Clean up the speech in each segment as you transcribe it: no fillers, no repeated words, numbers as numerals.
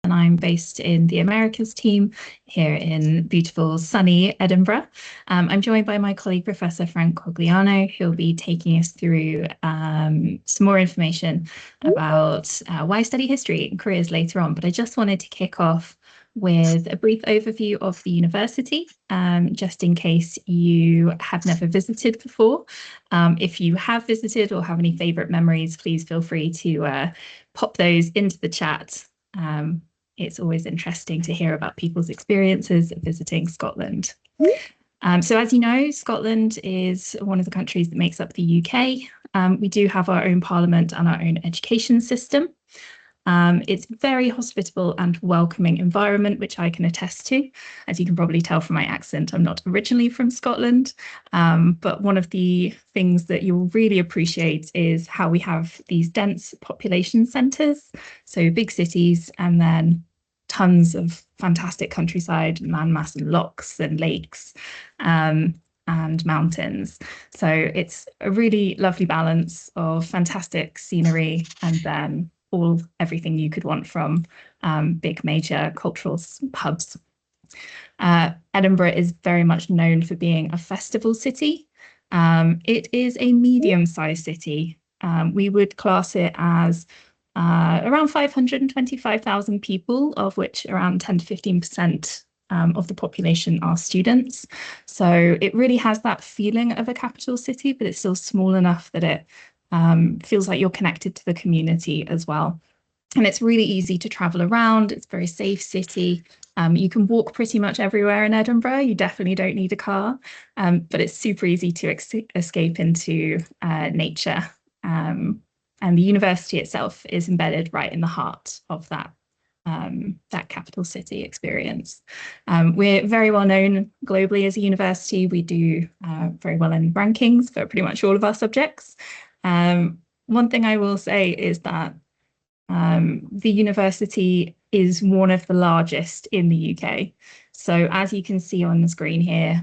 and I'm based in the Americas team here in beautiful, sunny Edinburgh. I'm joined by my colleague, Professor Frank Cogliano, who'll be taking us through some more information about why study history and careers later on. But I just wanted to kick off with a brief overview of the university, just in case you have never visited before. If you have visited or have any favourite memories, please feel free to pop those into the chat. It's always interesting to hear about people's experiences of visiting Scotland. So as you know, Scotland is one of the countries that makes up the UK. We do have our own parliament and our own education system. It's a very hospitable and welcoming environment, which I can attest to. As you can probably tell from my accent, I'm not originally from Scotland, but one of the things that you'll really appreciate is how we have these dense population centres, so big cities, and then tons of fantastic countryside, landmass and lochs and lakes and mountains. So it's a really lovely balance of fantastic scenery and then everything you could want from big major cultural hubs. Edinburgh is very much known for being a festival city. It is a medium-sized city. We would class it as around 525,000 people, of which around 10 to 15% of the population are students. So it really has that feeling of a capital city, but it's still small enough that it feels like you're connected to the community as well. And it's really easy to travel around. It's a very safe city. You can walk pretty much everywhere in Edinburgh. You definitely don't need a car, but it's super easy to escape into nature. And the university itself is embedded right in the heart of that capital city experience. We're very well known globally as a university. We do very well in rankings for pretty much all of our subjects. One thing I will say is that the university is one of the largest in the UK. So as you can see on the screen here,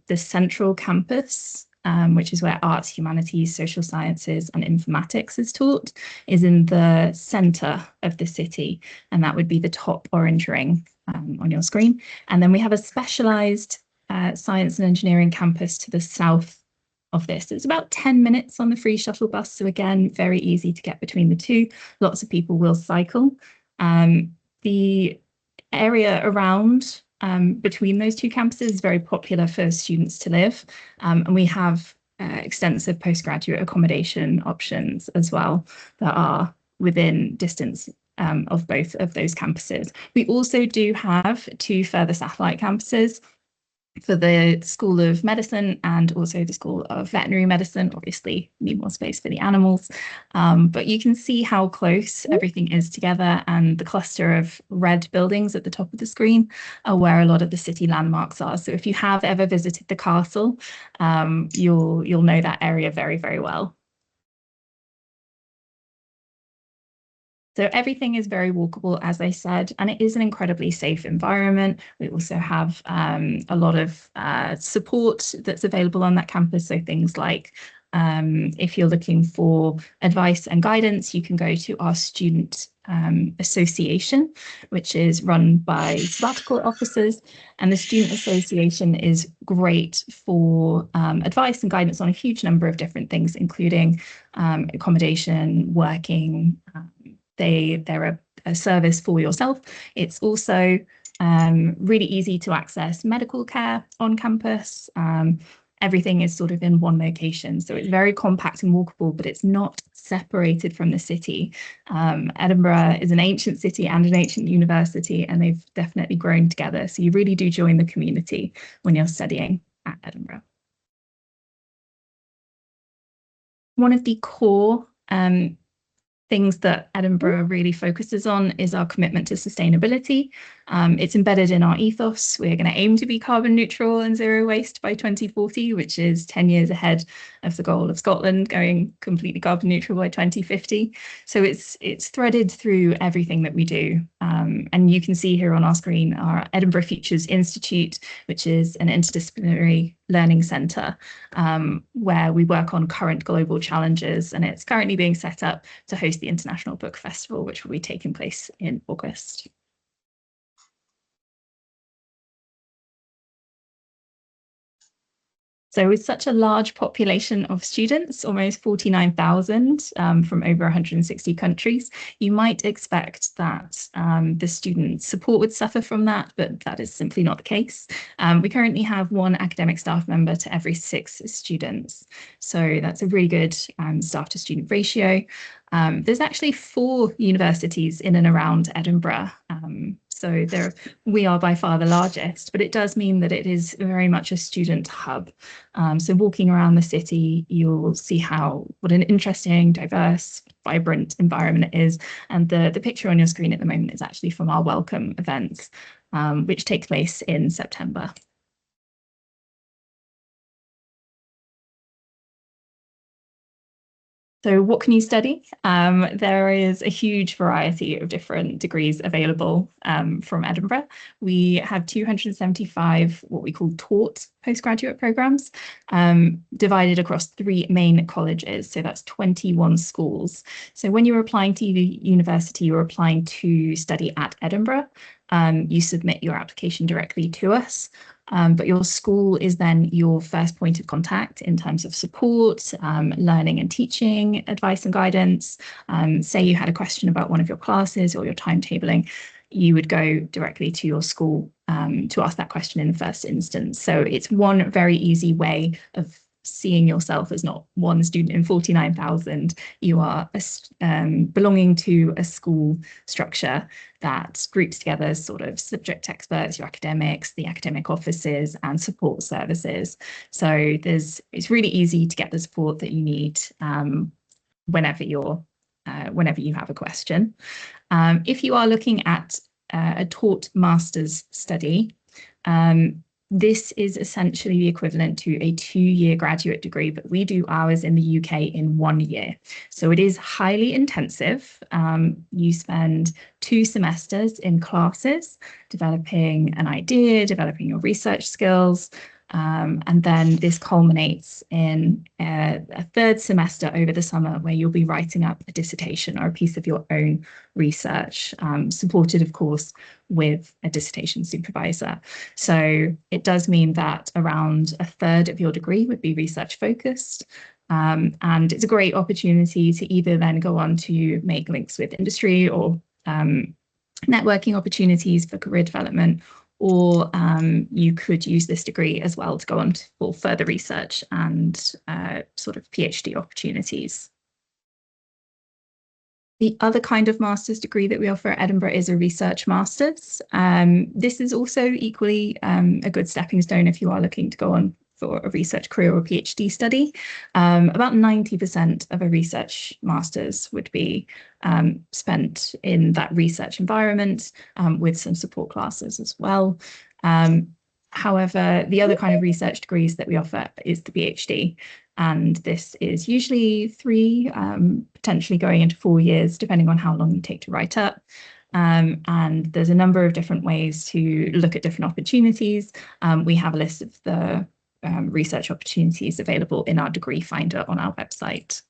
the central campus, which is where arts, humanities, social sciences and informatics is taught, is in the centre of the city. And that would be the top orange ring on your screen. And then we have a specialised science and engineering campus to the south of this. It's about 10 minutes on the free shuttle bus. So again, very easy to get between the two. Lots of people will cycle. The area around between those two campuses is very popular for students to live. And we have extensive postgraduate accommodation options as well that are within distance of both of those campuses. We also do have two further satellite campuses for the School of Medicine and also the School of Veterinary Medicine. Obviously, need more space for the animals. But you can see how close everything is together, and the cluster of red buildings at the top of the screen are where a lot of the city landmarks are. So if you have ever visited the castle, you'll know that area very, very well. So everything is very walkable, as I said, and it is an incredibly safe environment. We also have a lot of support that's available on that campus. So things like if you're looking for advice and guidance, you can go to our student association, which is run by sabbatical officers. And the student association is great for advice and guidance on a huge number of different things, including accommodation, working. They're a service for yourself. It's also really easy to access medical care on campus. Everything is sort of in one location. So it's very compact and walkable, but it's not separated from the city. Edinburgh is an ancient city and an ancient university, and they've definitely grown together. So you really do join the community when you're studying at Edinburgh. One of the core things that Edinburgh really focuses on is our commitment to sustainability. It's embedded in our ethos. We're going to aim to be carbon neutral and zero waste by 2040, which is 10 years ahead of the goal of Scotland going completely carbon neutral by 2050. So it's threaded through everything that we do. And you can see here on our screen our Edinburgh Futures Institute, which is an interdisciplinary learning centre where we work on current global challenges, and it's currently being set up to host the International Book Festival, which will be taking place in August. So with such a large population of students, almost 49,000 from over 160 countries, you might expect that the student support would suffer from that, but that is simply not the case. We currently have one academic staff member to every 6 students. So that's a really good staff to student ratio. There's actually 4 universities in and around Edinburgh. So we are by far the largest, but it does mean that it is very much a student hub. So walking around the city, you'll see what an interesting, diverse, vibrant environment it is. And the picture on your screen at the moment is actually from our welcome events, which take place in September. So what can you study? There is a huge variety of different degrees available from Edinburgh. We have 275 what we call taught postgraduate programs divided across 3 main colleges. So that's 21 schools. So when you're applying to university, you're applying to study at Edinburgh. You submit your application directly to us. But your school is then your first point of contact in terms of support, learning and teaching, advice and guidance. Say you had a question about one of your classes or your timetabling, you would go directly to your school to ask that question in the first instance. So it's one very easy way of seeing yourself as not one student in 49,000. You are belonging to a school structure that groups together sort of subject experts, your academics, the academic offices, and support services. So it's really easy to get the support that you need whenever you have a question. If you are looking at a taught master's study, this is essentially the equivalent to a 2-year graduate degree, but we do ours in the UK in 1 year. So it is highly intensive. You spend 2 semesters in classes, developing an idea, developing your research skills, and then this culminates in a 3rd semester over the summer where you'll be writing up a dissertation or a piece of your own research, supported, of course, with a dissertation supervisor. So it does mean that around a 1/3 of your degree would be research focused. And it's a great opportunity to either then go on to make links with industry or networking opportunities for career development, or you could use this degree as well to go on for further research and sort of PhD opportunities. The other kind of master's degree that we offer at Edinburgh is a research master's. This is also equally a good stepping stone if you are looking to go on for a research career or PhD study. About 90% of a research master's would be spent in that research environment with some support classes as well. However, the other kind of research degrees that we offer is the PhD. And this is usually 3, potentially going into 4 years, depending on how long you take to write up. And there's a number of different ways to look at different opportunities. We have a list of the research opportunities available in our degree finder on our website.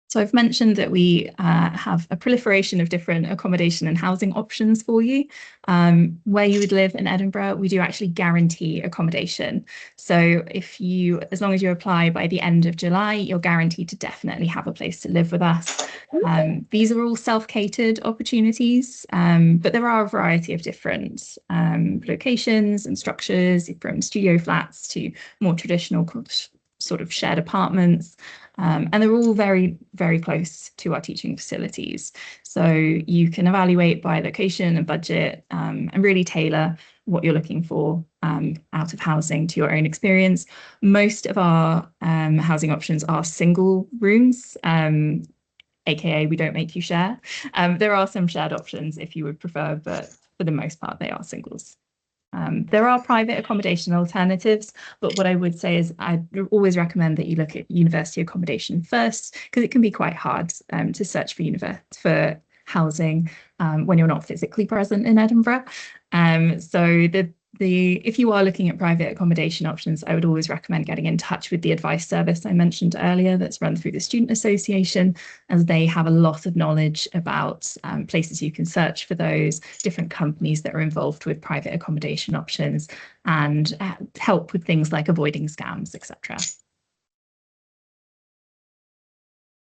So I've mentioned that we have a proliferation of different accommodation and housing options for you. Where you would live in Edinburgh, we do actually guarantee accommodation. So as long as you apply by the end of July, you're guaranteed to definitely have a place to live with us. These are all self-catered opportunities, but there are a variety of different locations and structures, from studio flats to more traditional sort of shared apartments. And they're all very, very close to our teaching facilities. So you can evaluate by location and budget and really tailor what you're looking for out of housing to your own experience. Most of our housing options are single rooms, aka we don't make you share. There are some shared options if you would prefer, but for the most part, they are singles. There are private accommodation alternatives, but what I would say is I always recommend that you look at university accommodation first, because it can be quite hard to search for housing when you're not physically present in Edinburgh. So if you are looking at private accommodation options, I would always recommend getting in touch with the advice service I mentioned earlier that's run through the Student Association, as they have a lot of knowledge about places you can search for those, different companies that are involved with private accommodation options, and help with things like avoiding scams, etc.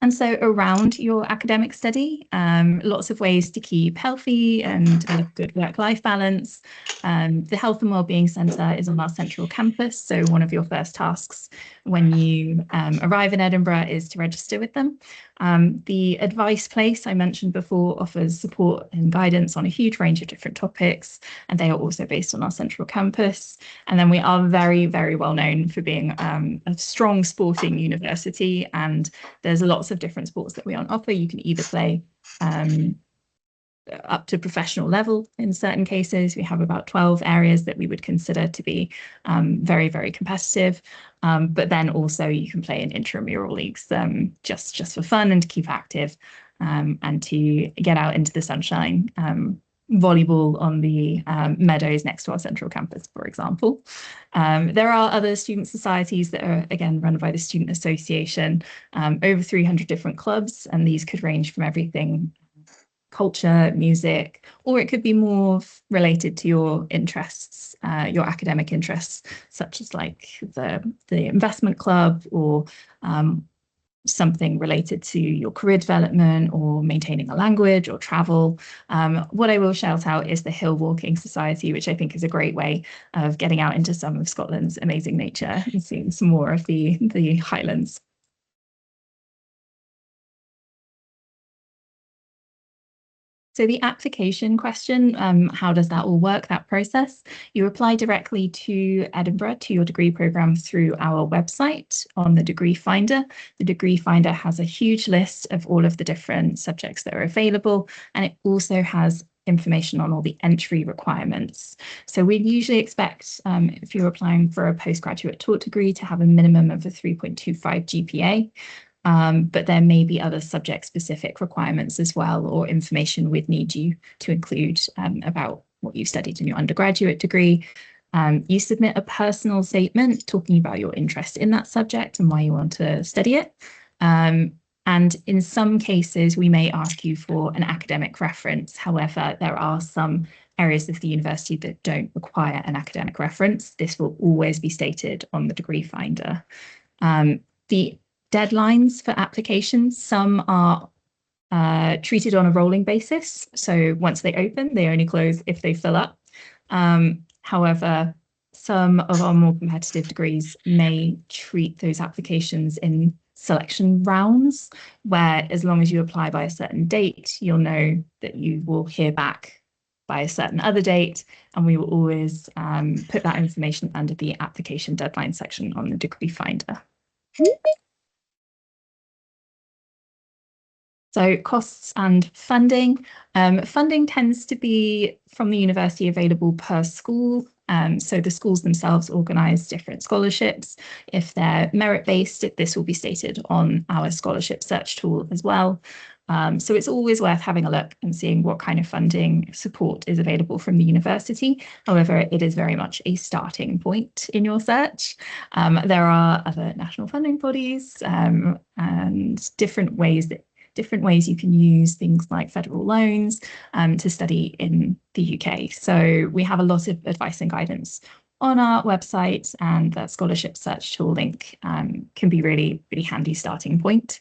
And so around your academic study, lots of ways to keep healthy and a good work-life balance. The Health and Wellbeing Centre is on our central campus. So one of your first tasks when you arrive in Edinburgh is to register with them. The Advice Place I mentioned before offers support and guidance on a huge range of different topics, and they are also based on our central campus. And then we are very, very well known for being a strong sporting university, and there's lots of different sports that we on offer. You can either play up to professional level in certain cases. We have about 12 areas that we would consider to be very, very competitive. But then also you can play in intramural leagues just for fun and to keep active and to get out into the sunshine. Volleyball on the meadows next to our central campus, for example. There are other student societies that are, again, run by the Student Association, over 300 different clubs, and these could range from everything culture, music, or it could be more related to your interests, your academic interests, such as like the investment club or something related to your career development or maintaining a language or travel. What I will shout out is the Hill Walking Society, which I think is a great way of getting out into some of Scotland's amazing nature and seeing some more of the Highlands. So the application question, how does that all work, that process? You apply directly to Edinburgh, to your degree programme through our website on the Degree Finder. The Degree Finder has a huge list of all of the different subjects that are available, and it also has information on all the entry requirements. So we usually expect, if you're applying for a postgraduate taught degree, to have a minimum of a 3.25 GPA. But there may be other subject-specific requirements as well, or information we'd need you to include about what you studied in your undergraduate degree. You submit a personal statement talking about your interest in that subject and why you want to study it. And in some cases, we may ask you for an academic reference. However, there are some areas of the university that don't require an academic reference. This will always be stated on the Degree Finder. The deadlines for applications, some are treated on a rolling basis. So once they open, they only close if they fill up. However, some of our more competitive degrees may treat those applications in selection rounds, where as long as you apply by a certain date, you'll know that you will hear back by a certain other date, and we will always put that information under the application deadline section on the Degree Finder. So costs and funding. Funding tends to be from the university available per school. So the schools themselves organise different scholarships. If they're merit-based, this will be stated on our scholarship search tool as well. So it's always worth having a look and seeing what kind of funding support is available from the university. However, it is very much a starting point in your search. There are other national funding bodies and different ways you can use things like federal loans to study in the UK. So we have a lot of advice and guidance on our website, and that scholarship search tool link can be really, really handy starting point.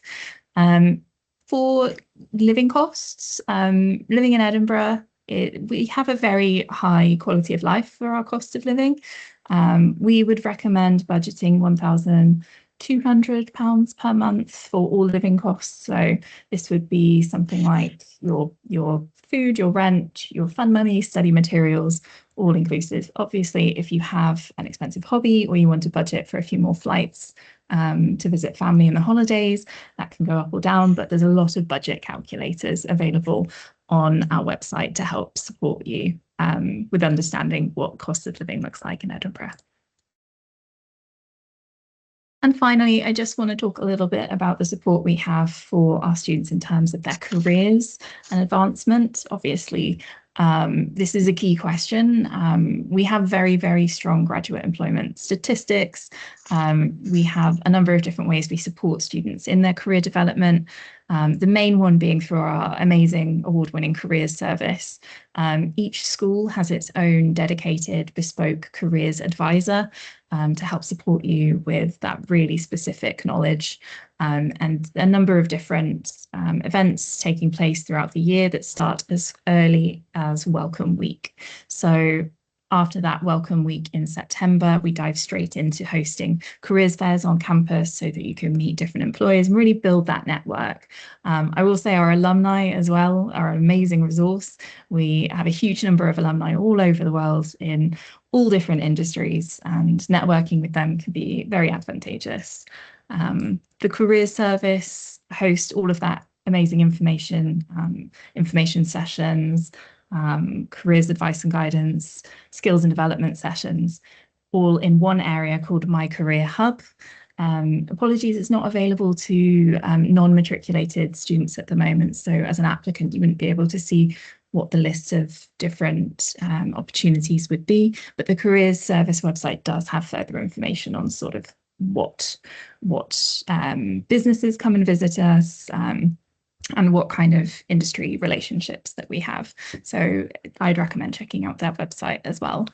For living costs, living in Edinburgh, we have a very high quality of life for our cost of living. We would recommend budgeting £1,200 per month for all living costs. So this would be something like your food, your rent, your fund money, study materials, all inclusive. Obviously, if you have an expensive hobby or you want to budget for a few more flights to visit family in the holidays, that can go up or down, but there's a lot of budget calculators available on our website to help support you with understanding what cost of living looks like in Edinburgh. And finally, I just want to talk a little bit about the support we have for our students in terms of their careers and advancement. Obviously, this is a key question. We have very, very strong graduate employment statistics. We have a number of different ways we support students in their career development. The main one being through our amazing award-winning careers service. Each school has its own dedicated bespoke careers advisor to help support you with that really specific knowledge, and a number of different events taking place throughout the year that start as early as Welcome Week. So after that Welcome Week in September, we dive straight into hosting careers fairs on campus so that you can meet different employers and really build that network. I will say our alumni as well are an amazing resource. We have a huge number of alumni all over the world in all different industries, and networking with them can be very advantageous. The careers service hosts all of that amazing information, information sessions, careers advice and guidance, skills and development sessions, all in one area called My Career Hub. Apologies, it's not available to non-matriculated students at the moment. So as an applicant, you wouldn't be able to see what the list of different opportunities would be. But the careers service website does have further information on sort of what businesses come and visit us, and what kind of industry relationships that we have. So I'd recommend checking out their website as well.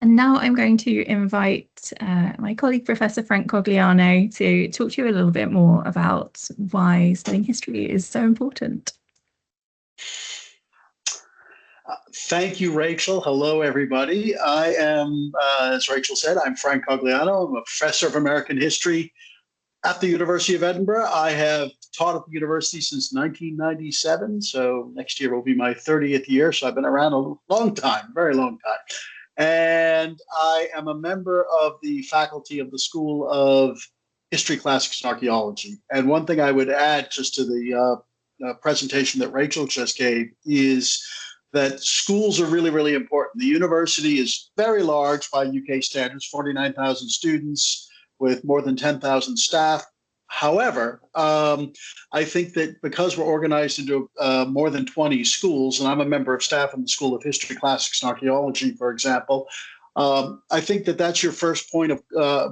And now I'm going to invite my colleague, Professor Frank Cogliano, to talk to you a little bit more about why studying history is so important. Thank you, Rachel. Hello, everybody. I am, as Rachel said, I'm Frank Cogliano. I'm a professor of American history at the University of Edinburgh. I have taught at the university since 1997, so next year will be my 30th year. So I've been around a long time, very long time. And I am a member of the faculty of the School of History, Classics, and Archaeology. And one thing I would add just to the presentation that Rachel just gave is that schools are really, really important. The university is very large by UK standards, 49,000 students with more than 10,000 staff. However, I think that because we're organized into more than 20 schools, and I'm a member of staff in the School of History, Classics, and Archaeology, for example, I think that that's your first point of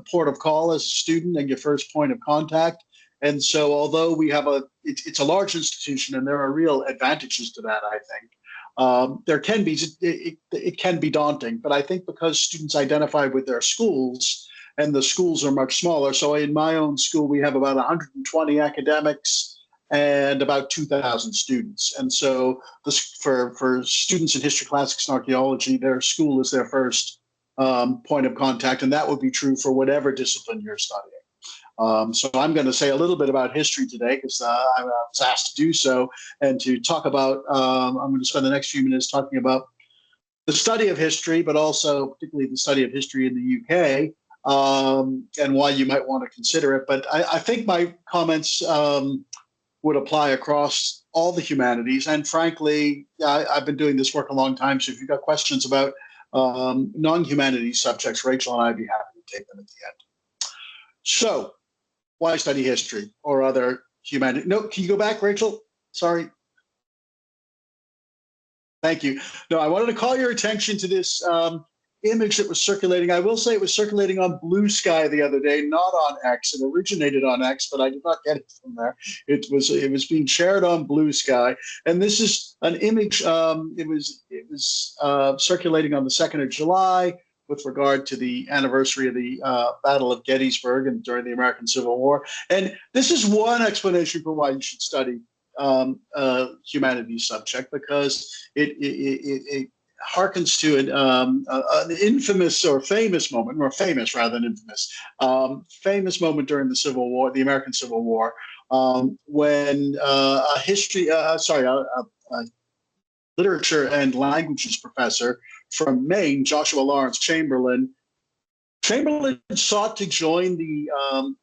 port of call as a student and your first point of contact. And so although we have it's a large institution and there are real advantages to that, I think. There can be, it can be daunting, but I think because students identify with their schools, and the schools are much smaller. So in my own school, we have about 120 academics and about 2,000 students. And so for students in history, classics, and archaeology, their school is their first point of contact, and that would be true for whatever discipline you're studying. So I'm going to say a little bit about history today because I was asked to do so, and to talk about, I'm going to spend the next few minutes talking about the study of history, but also particularly the study of history in the UK, and why you might want to consider it. But I think my comments would apply across all the humanities. And frankly, I've been doing this work a long time. So if you've got questions about non-humanities subjects, Rachel and I'd be happy to take them at the end. So why study history or other humanities? No, can you go back, Rachel? Sorry. Thank you. No, I wanted to call your attention to this image that was circulating. I will say it was circulating on Blue Sky the other day, not on X. It originated on X, but I did not get it from there. It was being shared on Blue Sky, and this is an image. It was circulating on the 2nd of July with regard to the anniversary of the Battle of Gettysburg and during the American Civil War. And this is one explanation for why you should study humanities subject, because it harkens to an infamous or famous moment, or famous rather than infamous, famous moment during the Civil War, the American Civil War, when a literature and languages professor from Maine, Joshua Lawrence Chamberlain, sought to join the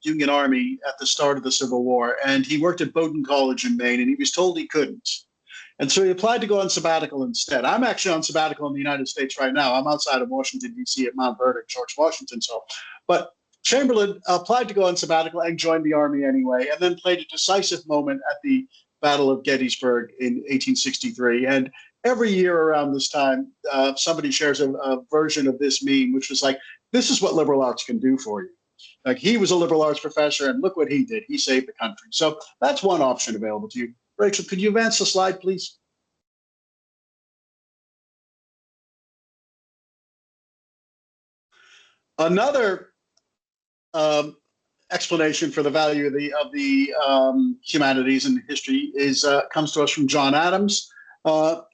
Union Army at the start of the Civil War, and he worked at Bowdoin College in Maine, and he was told he couldn't. And so he applied to go on sabbatical instead. I'm actually on sabbatical in the United States right now. I'm outside of Washington, D.C. at Mount Vernon, George Washington. But Chamberlain applied to go on sabbatical and joined the army anyway, and then played a decisive moment at the Battle of Gettysburg in 1863. And every year around this time, somebody shares a version of this meme, which was like, this is what liberal arts can do for you. Like, he was a liberal arts professor, and look what he did. He saved the country. So that's one option available to you. Rachel, could you advance the slide, please? Another explanation for the value of the humanities and history comes to us from John Adams.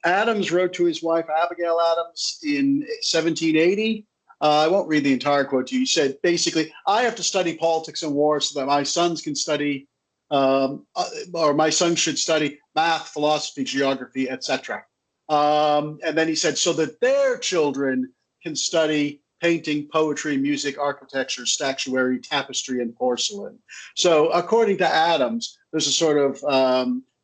Adams wrote to his wife, Abigail Adams, in 1780. I won't read the entire quote to you. He said, basically, I have to study politics and war so that my sons can study, or my sons should study math, philosophy, geography, etc. And then he said, so that their children can study painting, poetry, music, architecture, statuary, tapestry, and porcelain. So according to Adams, there's a sort of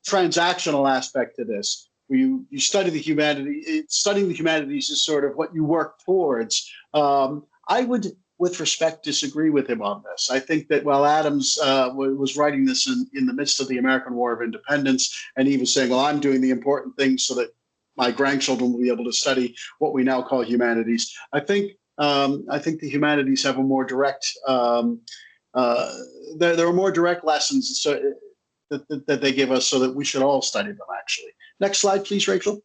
transactional aspect to this. You study the humanities. Studying the humanities is sort of what you work towards. I would, with respect, disagree with him on this. I think that while Adams was writing this in the midst of the American War of Independence, and he was saying, well, I'm doing the important things so that my grandchildren will be able to study what we now call humanities. I think the humanities have a more direct, there are more direct lessons that they give us so that we should all study them, actually. Next slide, please, Rachel.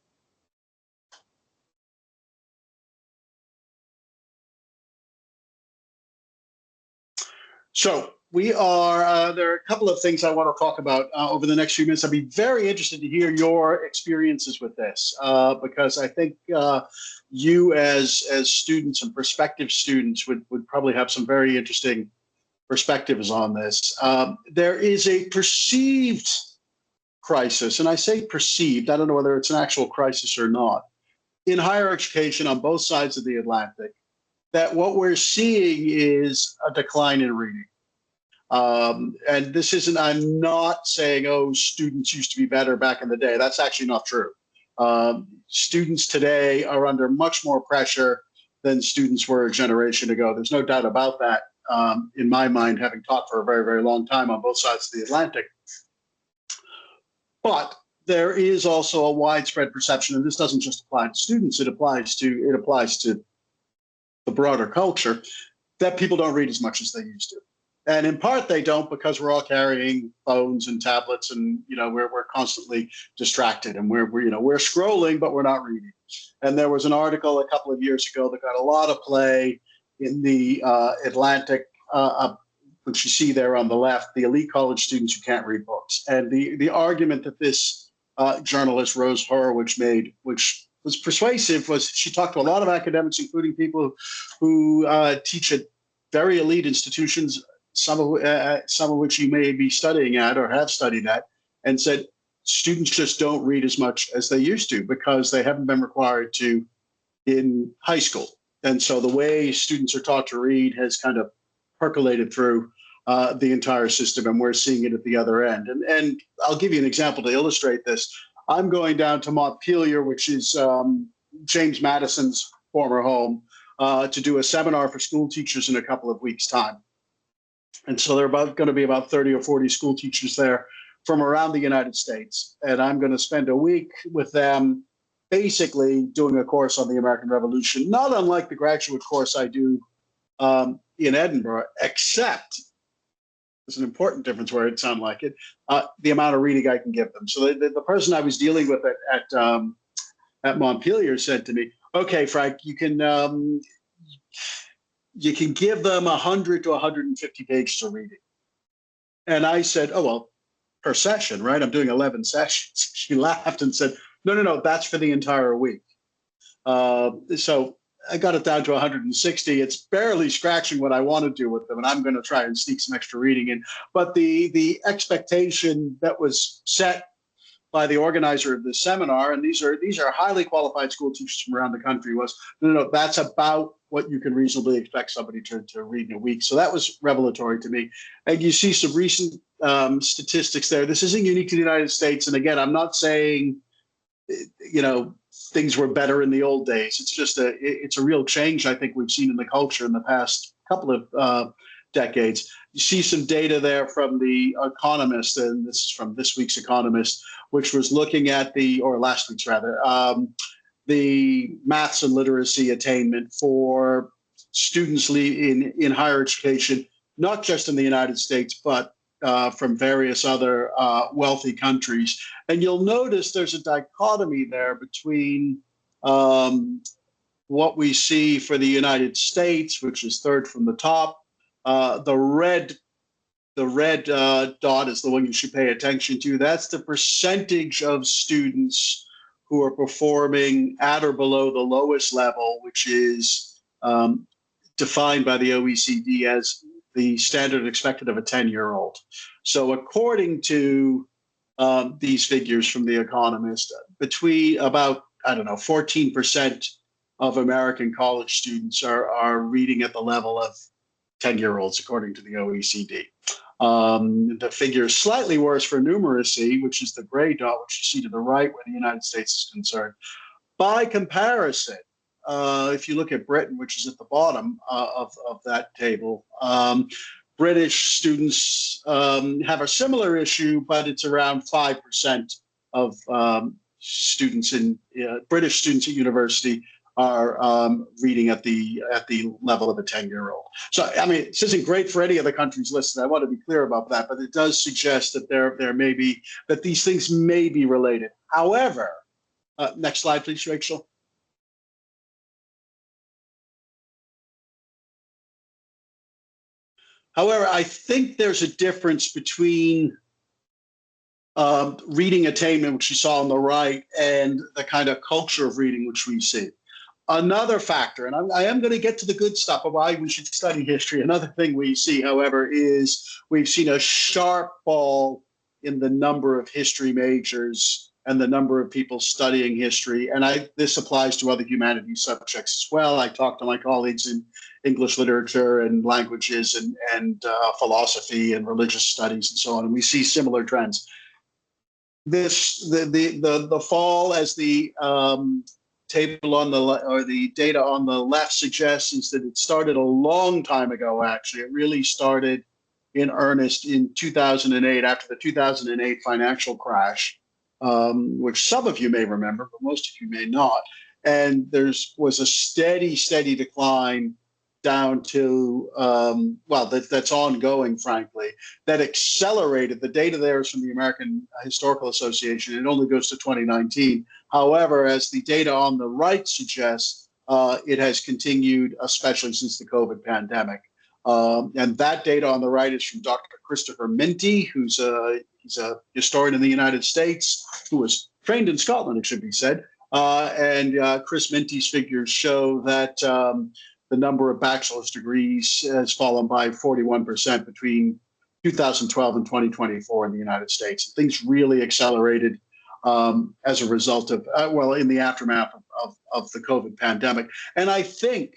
So there are a couple of things I want to talk about over the next few minutes. I'd be very interested to hear your experiences with this, because I think you as students and prospective students would probably have some very interesting perspectives on this. There is a perceived crisis, and I say perceived, I don't know whether it's an actual crisis or not, in higher education on both sides of the Atlantic, that what we're seeing is a decline in reading. And this isn't, I'm not saying, oh, students used to be better back in the day. That's actually not true. Students today are under much more pressure than students were a generation ago. There's no doubt about that, in my mind, having taught for a very, very long time on both sides of the Atlantic. But there is also a widespread perception, and this doesn't just apply to students, it applies to the broader culture, that people don't read as much as they used to. And in part, they don't because we're all carrying phones and tablets, and we're constantly distracted, and we're scrolling, but we're not reading. And there was an article a couple of years ago that got a lot of play in the Atlantic, which you see there on the left, the elite college students who can't read books. And the argument that this journalist, Rose Horowitz, made, which was persuasive, was she talked to a lot of academics, including people who teach at very elite institutions, some of which you may be studying at or have studied at, and said students just don't read as much as they used to because they haven't been required to in high school. And so the way students are taught to read has kind of percolated through the entire system, and we're seeing it at the other end. And I'll give you an example to illustrate this. I'm going down to Montpelier, which is James Madison's former home, to do a seminar for school teachers in a couple of weeks' time. And so there are going to be about 30 or 40 school teachers there from around the United States. And I'm going to spend a week with them basically doing a course on the American Revolution, not unlike the graduate course I do in Edinburgh, except there's an important difference where it sounds like it, the amount of reading I can give them. So the person I was dealing with at Montpelier said to me, okay, Frank, you can give them 100 to 150 pages of reading. And I said, oh, well, per session, right? I'm doing 11 sessions. She laughed and said, no, that's for the entire week. So I got it down to 160. It's barely scratching what I want to do with them, and I'm going to try and sneak some extra reading in. But the expectation that was set by the organizer of this seminar, and these are highly qualified school teachers from around the country, was no, that's about what you can reasonably expect somebody to read in a week. So that was revelatory to me. And you see some recent statistics there. This isn't unique to the United States. And again, I'm not saying you know, things were better in the old days. It's a real change I think we've seen in the culture in the past couple of decades. You see some data there from The Economist, and this is from this week's Economist, which was looking at or last week's rather, the maths and literacy attainment for students in higher education, not just in the United States, but from various other wealthy countries. And you'll notice there's a dichotomy there between what we see for the United States, which is third from the top. The red dot is the one you should pay attention to. That's the percentage of students who are performing at or below the lowest level, which is defined by the OECD as the standard expected of a 10-year-old. So according to these figures from The Economist, between about, 14% of American college students are reading at the level of 10-year-olds, according to the OECD. The figure is slightly worse for numeracy, which is the gray dot, which you see to the right where the United States is concerned. By comparison, if you look at Britain, which is at the bottom of that table, British students have a similar issue, but it's around 5% of British students at university are reading at the level of a 10-year-old. So, I mean, this isn't great for any of the countries listed. I want to be clear about that, but it does suggest that there may be, that these things may be related. However, next slide, please, Rachel. However, I think there's a difference between reading attainment, which you saw on the right, and the kind of culture of reading which we see. Another factor, and I am going to get to the good stuff of why we should study history. Another thing we see, however, is we've seen a sharp fall in the number of history majors and the number of people studying history. And this applies to other humanities subjects as well. I talked to my colleagues in English literature and languages and philosophy and religious studies and so on, and we see similar trends. The fall, as the table on the data on the left suggests, is that it started a long time ago. Actually, it really started in earnest in 2008, after the 2008 financial crash, which some of you may remember, but most of you may not. And was a steady decline down to, that's ongoing, frankly, that accelerated. The data there is from the American Historical Association. It only goes to 2019. However, as the data on the right suggests, it has continued, especially since the COVID pandemic. And that data on the right is from Dr. Christopher Minty, he's a historian in the United States who was trained in Scotland, it should be said. And Chris Minty's figures show that the number of bachelor's degrees has fallen by 41% between 2012 and 2024 in the United States. Things really accelerated as a result of, in the aftermath of the COVID pandemic. And I think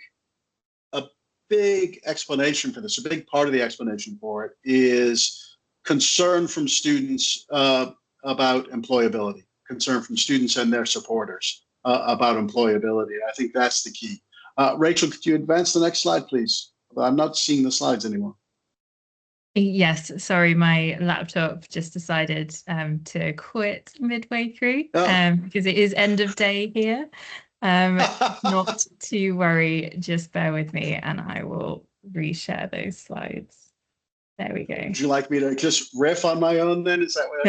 a big explanation for this, a big part of the explanation for it, is concern from students about employability, concern from students and their supporters about employability. I think that's the key. Rachel, could you advance the next slide, please? I'm not seeing the slides anymore. Yes, sorry, my laptop just decided to quit midway through because it is end of day here. Not to worry, just bear with me and I will reshare those slides. There we go. Would you like me to just riff on my own then? Is that what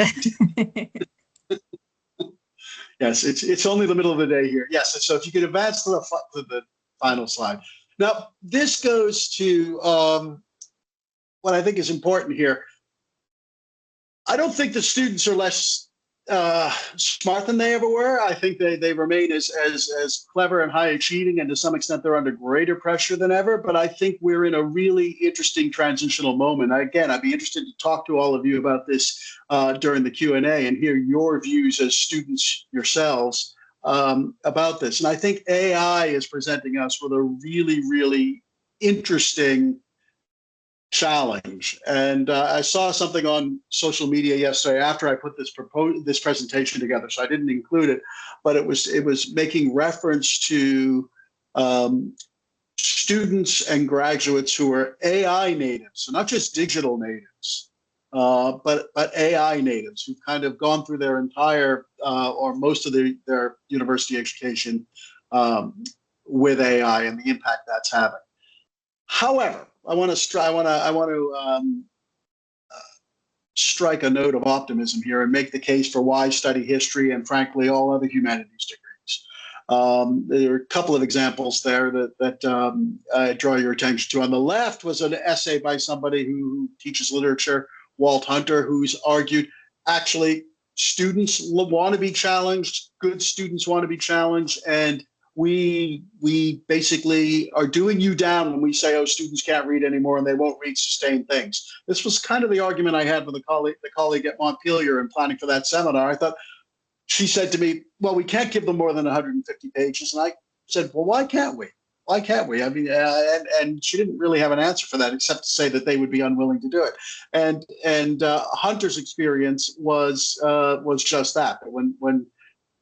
I Yes, it's only the middle of the day here. Yes, so if you could advance to the final slide. Now, this goes to what I think is important here. I don't think the students are less smart than they ever were. I think they remain as clever and high achieving, and to some extent they're under greater pressure than ever. But I think we're in a really interesting transitional moment. Again, I'd be interested to talk to all of you about this during the Q&A and hear your views as students yourselves about this. And I think AI is presenting us with a really, really interesting challenge. And I saw something on social media yesterday after I put this presentation together, so I didn't include it, but it was making reference to students and graduates who are AI natives, so not just digital natives, but AI natives who've kind of gone through their entire or most of their university education with AI and the impact that's having. However, I want to strike a note of optimism here and make the case for why study history and, frankly, all other humanities degrees. There are a couple of examples there that I draw your attention to. On the left was an essay by somebody who teaches literature, Walt Hunter, who's argued actually students want to be challenged, good students want to be challenged, and we basically are doing you down when we say, oh, students can't read anymore and they won't read sustained things. This was kind of the argument I had with the colleague at Montpelier in planning for that seminar. I thought, she said to me, well, we can't give them more than 150 pages. And I said, well, why can't we? Why can't we? I mean, and she didn't really have an answer for that, except to say that they would be unwilling to do it. And Hunter's experience was just that. When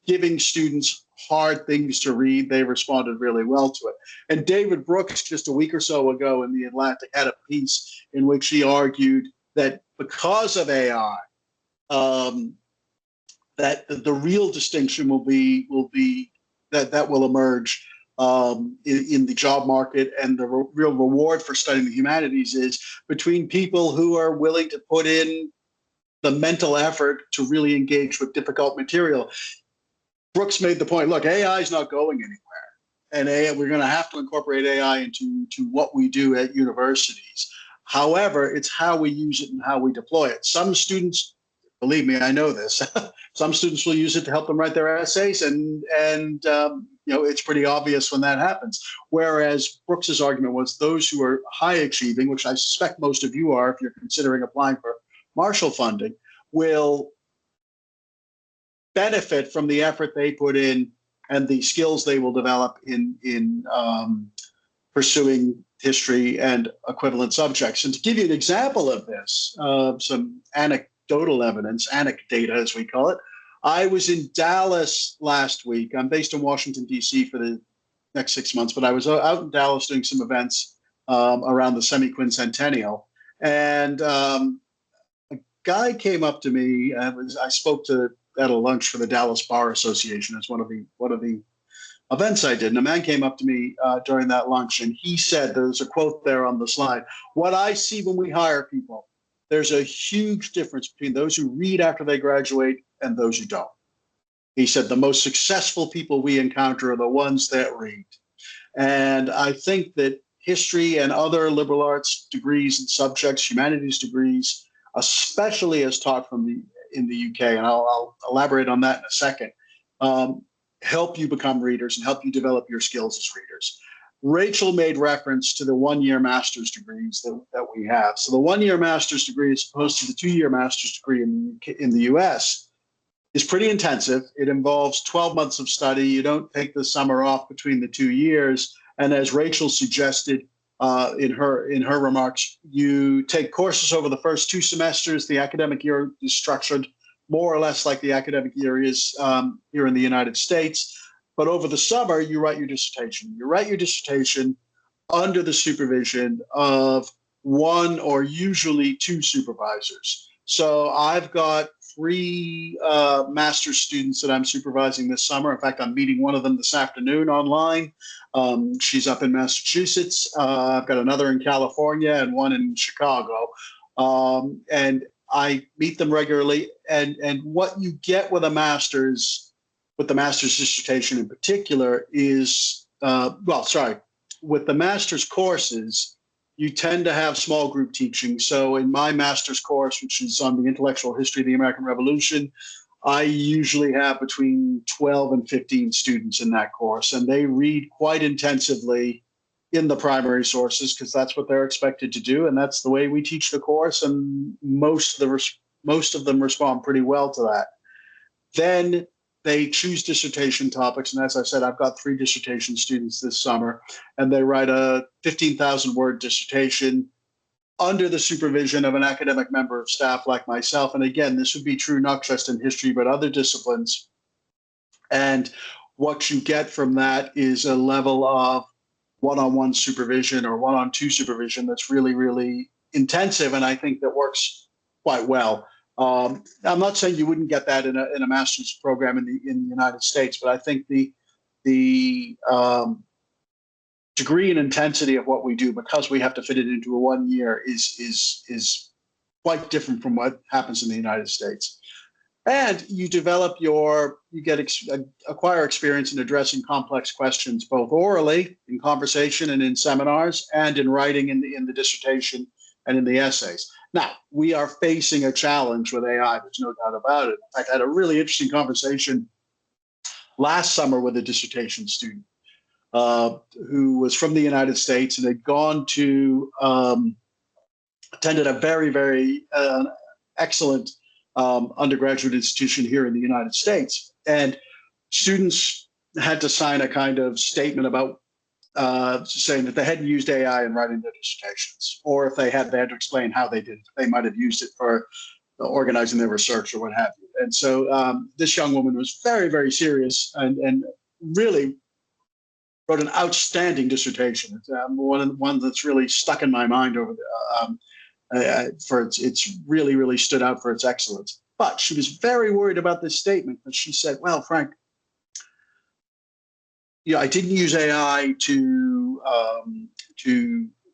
giving students hard things to read, they responded really well to it. And David Brooks, just a week or so ago in The Atlantic, had a piece in which he argued that because of AI, that the real distinction will be that will emerge in the job market, and the real reward for studying the humanities is between people who are willing to put in the mental effort to really engage with difficult material. Brooks made the point, look, AI is not going anywhere, and we're going to have to incorporate AI into what we do at universities. However, it's how we use it and how we deploy it. Some students, believe me, I know this, some students will use it to help them write their essays, and it's pretty obvious when that happens. Whereas Brooks's argument was those who are high achieving, which I suspect most of you are if you're considering applying for Marshall funding, will benefit from the effort they put in and the skills they will develop in pursuing history and equivalent subjects. And to give you an example of this, some anecdotal evidence, anecdata as we call it, I was in Dallas last week. I'm based in Washington, D.C. for the next 6 months, but I was out in Dallas doing some events around the semi-quincentennial. And a guy came up to me. I spoke at a lunch for the Dallas Bar Association as one of the events I did. And a man came up to me during that lunch, and he said, there's a quote there on the slide, "What I see when we hire people, there's a huge difference between those who read after they graduate and those who don't." He said, the most successful people we encounter are the ones that read. And I think that history and other liberal arts degrees and subjects, humanities degrees, especially as taught in the UK, and I'll elaborate on that in a second, help you become readers and help you develop your skills as readers. Rachel made reference to the one-year master's degrees that we have. So the one-year master's degree, as opposed to the two-year master's degree in the US, is pretty intensive. It involves 12 months of study. You don't take the summer off between the 2 years. And as Rachel suggested in her remarks, you take courses over the first 2 semesters. The academic year is structured more or less like the academic year is here in the United States. But over the summer, you write your dissertation. You write your dissertation under the supervision of 1 or usually 2 supervisors. So I've got 3 master's students that I'm supervising this summer. In fact, I'm meeting one of them this afternoon online. She's up in Massachusetts. I've got another in California and one in Chicago. And I meet them regularly. And what you get with the master's dissertation in particular is, with the master's courses, you tend to have small group teaching. So in my master's course, which is on the intellectual history of the American Revolution, I usually have between 12 and 15 students in that course, and they read quite intensively in the primary sources because that's what they're expected to do, and that's the way we teach the course, and most of them respond pretty well to that. Then they choose dissertation topics, and as I said, I've got 3 dissertation students this summer, and they write a 15,000-word dissertation. under the supervision of an academic member of staff like myself. And again, this would be true not just in history, but other disciplines. And what you get from that is a level of one-on-one supervision or one-on-two supervision that's really, really intensive. And I think that works quite well. I'm not saying you wouldn't get that in a master's program in the United States, but I think the degree and intensity of what we do, because we have to fit it into a 1 year, is quite different from what happens in the United States. And you develop acquire experience in addressing complex questions, both orally in conversation and in seminars, and in writing in the dissertation and in the essays. Now, we are facing a challenge with AI. There's no doubt about it. In fact, I had a really interesting conversation last summer with a dissertation student who was from the United States and had gone to attended a very, very excellent undergraduate institution here in the United States. And students had to sign a kind of statement about saying that they hadn't used AI in writing their dissertations, or if they had to explain how they did it. They might have used it for organizing their research or what have you. And so this young woman was very, very serious and really wrote an outstanding dissertation. It's one that's really stuck in my mind over it's really, really stood out for its excellence. But she was very worried about this statement, but she said, well, Frank, I didn't use AI to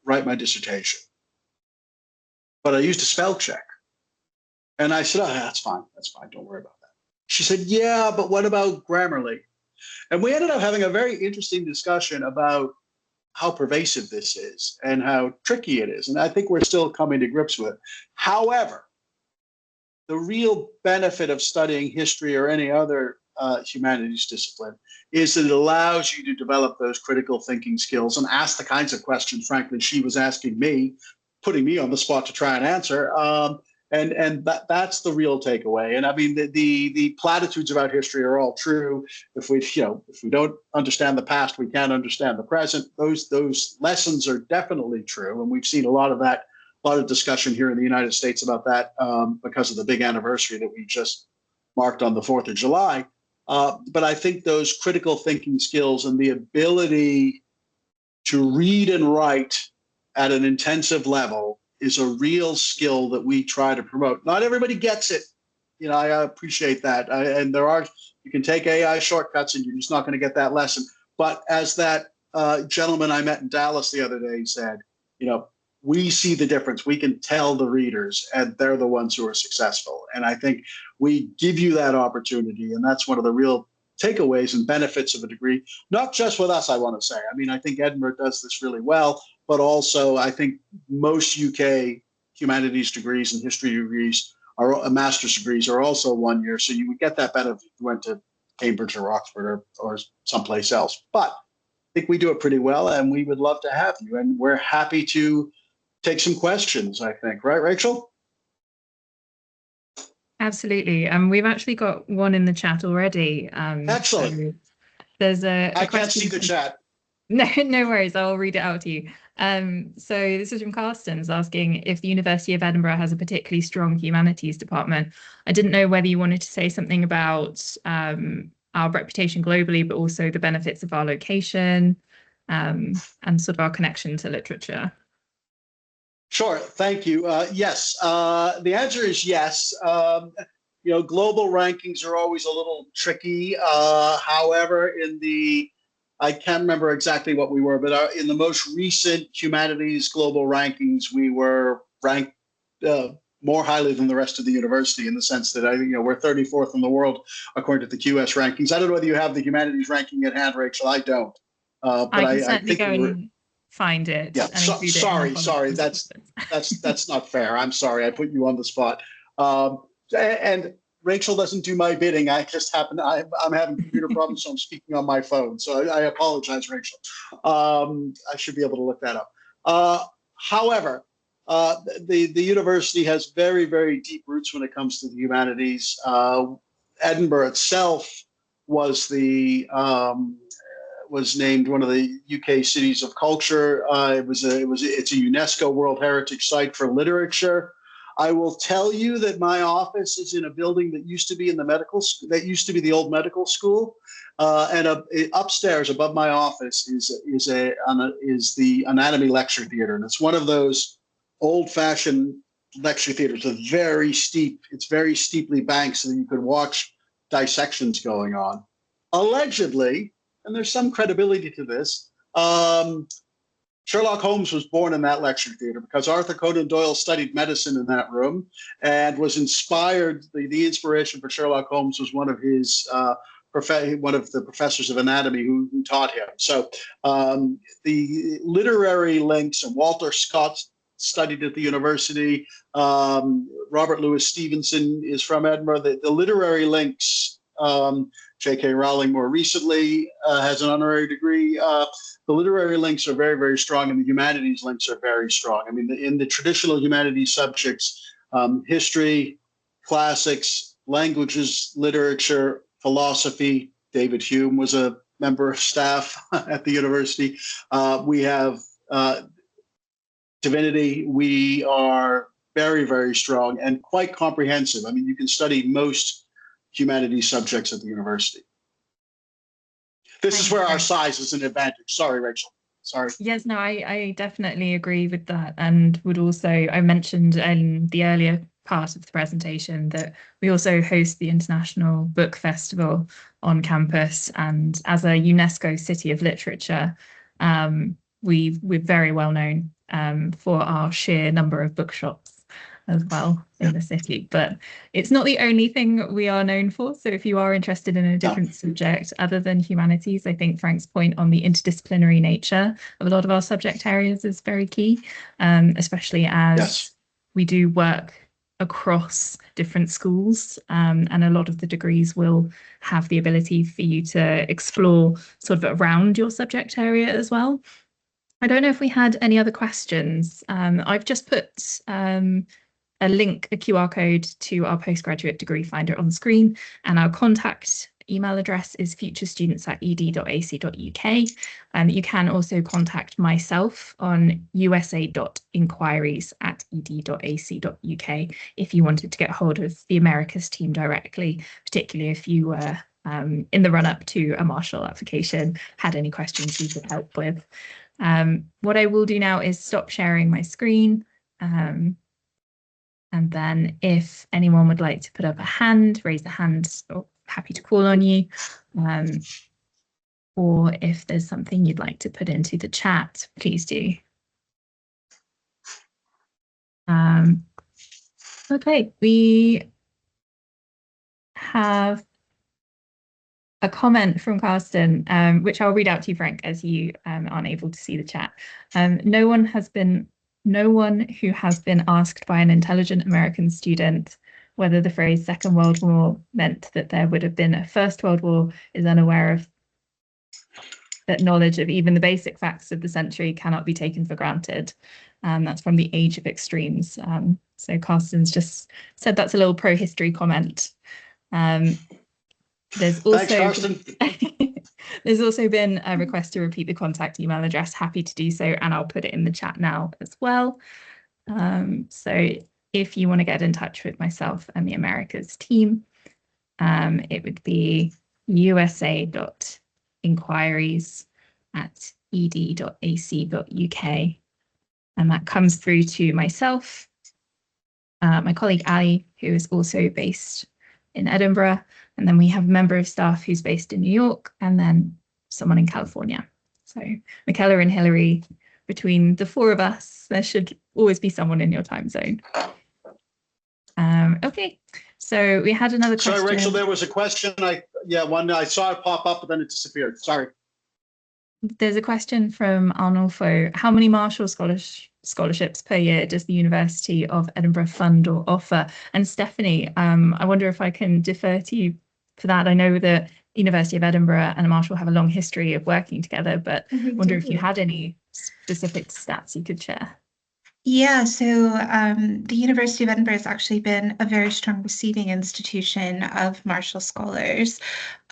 write my dissertation, but I used a spell check. And I said, oh, that's fine. Don't worry about that. She said, yeah, but what about Grammarly? And we ended up having a very interesting discussion about how pervasive this is and how tricky it is. And I think we're still coming to grips with it. However, the real benefit of studying history or any other humanities discipline is that it allows you to develop those critical thinking skills and ask the kinds of questions, frankly, she was asking me, putting me on the spot to try and answer. And that's the real takeaway. And I mean, the platitudes about history are all true. If we don't understand the past, we can't understand the present. Those lessons are definitely true, and we've seen a lot of discussion here in the United States about that because of the big anniversary that we just marked on the 4th of July. But I think those critical thinking skills and the ability to read and write at an intensive level is a real skill that we try to promote. Not everybody gets it. I appreciate that. You can take AI shortcuts and you're just not going to get that lesson. But as that gentleman I met in Dallas the other day said, we see the difference. We can tell the readers, and they're the ones who are successful. And I think we give you that opportunity. And that's one of the real takeaways and benefits of a degree, not just with us, I want to say. I mean, I think Edinburgh does this really well, but also I think most UK humanities degrees and history degrees master's degrees are also 1 year. So you would get that benefit if you went to Cambridge or Oxford or someplace else. But I think we do it pretty well, and we would love to have you. And we're happy to take some questions, I think. Right, Rachel? Absolutely. We've actually got one in the chat already. Excellent. So there's a I can't see the chat. No worries. I'll read it out to you. So this is from Carstens asking if the University of Edinburgh has a particularly strong humanities department. I didn't know whether you wanted to say something about our reputation globally, but also the benefits of our location and sort of our connection to literature. Sure. Thank you. Yes. The answer is yes. Global rankings are always a little tricky. However, I can't remember exactly what we were, but in the most recent humanities global rankings, we were ranked more highly than the rest of the university, in the sense that we're 34th in the world according to the QS rankings. I don't know whether you have the humanities ranking at hand, Rachel. I don't. But I can certainly go and find it. Yeah. Sorry. That's not fair. I'm sorry. I put you on the spot. And Rachel doesn't do my bidding. I'm having computer problems, so I'm speaking on my phone. So I apologize, Rachel. I should be able to look that up. However, the university has very, very deep roots when it comes to the humanities. Edinburgh itself was was named one of the UK cities of culture. It's a UNESCO World Heritage Site for literature. I will tell you that my office is in a building that used to be the old medical school, and upstairs above my office is the anatomy lecture theater, and it's one of those old-fashioned lecture theaters with it's very steeply banked so that you could watch dissections going on. Allegedly, and there's some credibility to this, Sherlock Holmes was born in that lecture theater because Arthur Conan Doyle studied medicine in that room and was inspired. The inspiration for Sherlock Holmes was one of the professors of anatomy who taught him. So the literary links, and Walter Scott studied at the university. Robert Louis Stevenson is from Edinburgh. The literary links, J.K. Rowling more recently has an honorary degree. The literary links are very, very strong, and the humanities links are very strong. I mean, in the traditional humanities subjects, history, classics, languages, literature, philosophy. David Hume was a member of staff at the university. We have divinity. We are very, very strong and quite comprehensive. I mean, you can study most humanities subjects at the university. This is where our size is an advantage. Sorry, Rachel. Sorry. Yes, no, I definitely agree with that, and would also, I mentioned in the earlier part of the presentation that we also host the International Book Festival on campus, and as a UNESCO City of Literature, we're very well known for our sheer number of bookshops as well in the city. But it's not the only thing we are known for. So if you are interested in a different subject other than humanities, I think Frank's point on the interdisciplinary nature of a lot of our subject areas is very key, especially as we do work across different schools, and a lot of the degrees will have the ability for you to explore sort of around your subject area as well. I don't know if we had any other questions. I've just put a link, a QR code to our postgraduate degree finder on screen, and our contact email address is futurestudents@ed.ac.uk. You can also contact myself on usa.inquiries@ed.ac.uk if you wanted to get hold of the Americas team directly, particularly if you were in the run-up to a Marshall application, had any questions we could help with. What I will do now is stop sharing my screen. And then if anyone would like to put up a hand, raise a hand, so happy to call on you. Or if there's something you'd like to put into the chat, please do. Okay, we have a comment from Carsten, which I'll read out to you, Frank, as you aren't able to see the chat. No one who has been asked by an intelligent American student whether the phrase Second World War meant that there would have been a First World War is unaware of that knowledge of even the basic facts of the century cannot be taken for granted. That's from the Age of Extremes. So Carsten's just said that's a little pro-history comment. There's also, thanks, Carsten. There's also been a request to repeat the contact email address. Happy to do so, and I'll put it in the chat now as well. So if you want to get in touch with myself and the Americas team, it would be usa.inquiries@ed.ac.uk. And that comes through to myself, my colleague Ali, who is also based in Edinburgh, and then we have a member of staff who's based in New York, and then someone in California. So Michaela and Hillary, between the four of us, there should always be someone in your time zone. Okay, so we had another question. Sorry, Rachel, there was a question. I saw it pop up, but then it disappeared. Sorry. There's a question from Arnulfo. How many Marshall scholarships per year does the University of Edinburgh fund or offer? And Stephanie, I wonder if I can defer to you for that. I know that University of Edinburgh and Marshall have a long history of working together, but I wonder if you had any specific stats you could share. Yeah, so the University of Edinburgh has actually been a very strong receiving institution of Marshall scholars.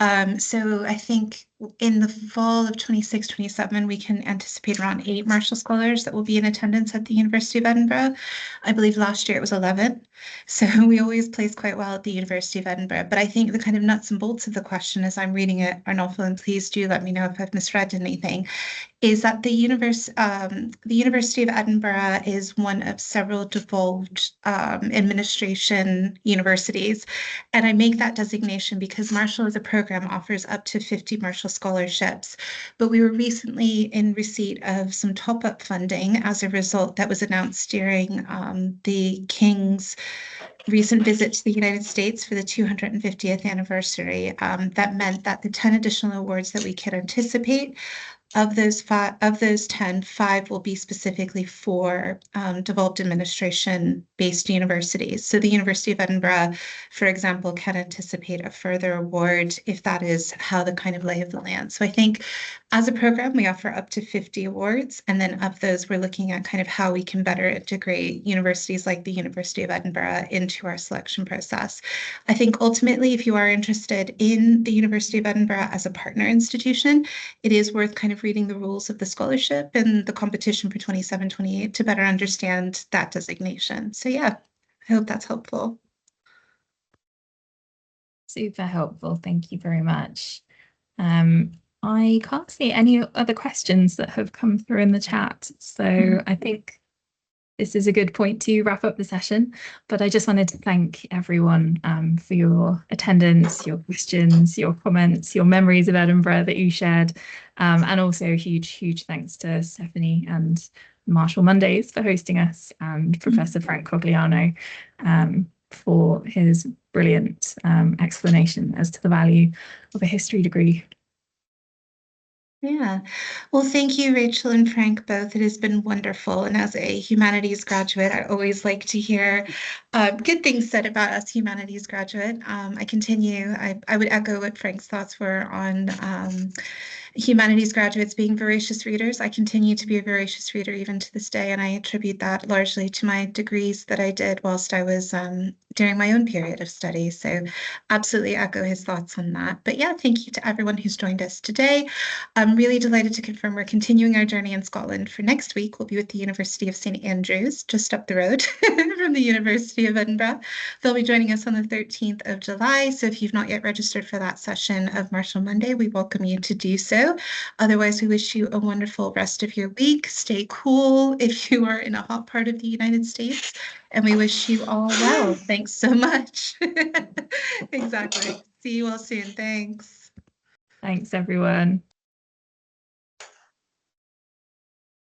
So I think in the fall of 26-27, we can anticipate around 8 Marshall Scholars that will be in attendance at the University of Edinburgh. I believe last year it was 11. So we always place quite well at the University of Edinburgh. But I think the kind of nuts and bolts of the question as I'm reading it, Arnulfo, and please do let me know if I've misread anything, is that the University of Edinburgh is one of several devolved administration universities. And I make that designation because Marshall as a program offers up to 50 Marshall scholarships. But we were recently in receipt of some top-up funding as a result that was announced during the King's recent visit to the United States for the 250th anniversary. That meant that the 10 additional awards that we could anticipate, of those 10, 5 will be specifically for devolved administration-based universities. So the University of Edinburgh, for example, can anticipate a further award if that is how the kind of lay of the land. So I think as a program, we offer up to 50 awards. And then of those, we're looking at kind of how we can better integrate universities like the University of Edinburgh into our selection process. I think ultimately, if you are interested in the University of Edinburgh as a partner institution, it is worth kind of reading the rules of the scholarship and the competition for 27-28 to better understand that designation. So yeah, I hope that's helpful. Super helpful. Thank you very much. I can't see any other questions that have come through in the chat. So I think this is a good point to wrap up the session, but I just wanted to thank everyone for your attendance, your questions, your comments, your memories of Edinburgh that you shared, and also a huge thanks to Stephanie and Marshall Mondays for hosting us, and Professor Frank Cogliano for his brilliant explanation as to the value of a history degree. Yeah. Well, thank you, Rachel and Frank, both. It has been wonderful. And as a humanities graduate, I always like to hear good things said about us humanities graduate. I would echo what Frank's thoughts were on humanities graduates being voracious readers. I continue to be a voracious reader even to this day, and I attribute that largely to my degrees that I did whilst I was during my own period of study. So absolutely echo his thoughts on that. But yeah, thank you to everyone who's joined us today. I'm really delighted to confirm we're continuing our journey in Scotland. For next week, we'll be with the University of St Andrews, just up the road from the University of Edinburgh. They'll be joining us on the 13th of July. So if you've not yet registered for that session of Marshall Monday, we welcome you to do so. Otherwise, we wish you a wonderful rest of your week. Stay cool if you are in a hot part of the United States. And we wish you all well. Thanks so much. Exactly. See you all soon. Thanks. Thanks, everyone.